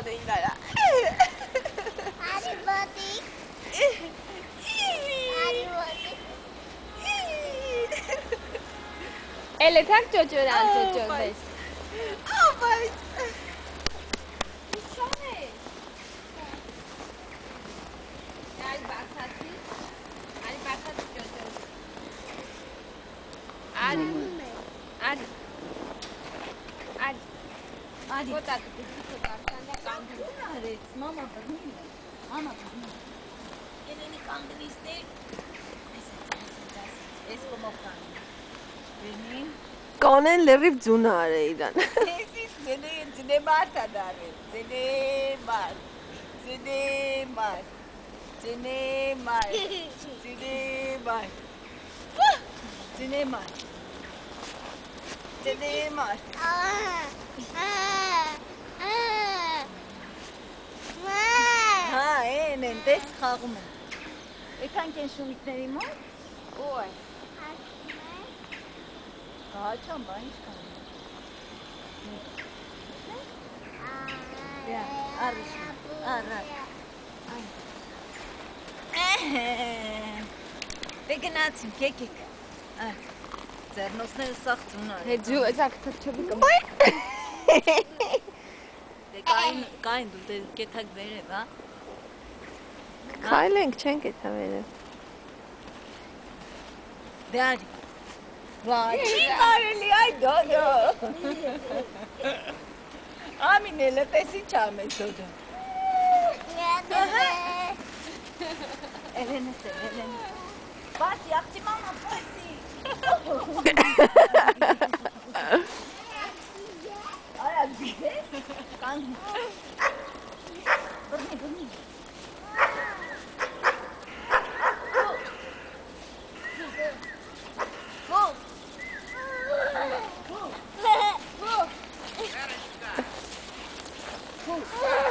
Zunare inara. Hadi batik. Hadi batik. Ele tak çocuğuna çocuğu beş. Oh my. Adi. Mama Mama. Eleni kandiliste. Es como can. Veni. Կանեն լրիվ ձունար է իրան։ Էսիս ձնե մարդ ադարը, ձնե մարդ, ձնե մարդ, ձնե մարդ, ձնե մարդ, ձնե մարդ, ձնե մարդ, հա են տես խաղում են, եկանք են շունիկների մոտ, ոյ, հաչան բա ինչ կան, Դե գնացինք, եկեք, ձեռնոցները սաղ ծունար Հեջու էսակ թրջոբի կմ Դե կային դու դե կետակ վերև, հա Քայլ ենք չենք էթա վերև Դե արի Չի կարելի, այ դոդո Ամինելը տես ինչ ամես դոդո Էլենես է, էլենես Պասի, աղջի մամա, պասի Արա, դիգես Կանգ Բրնի Go!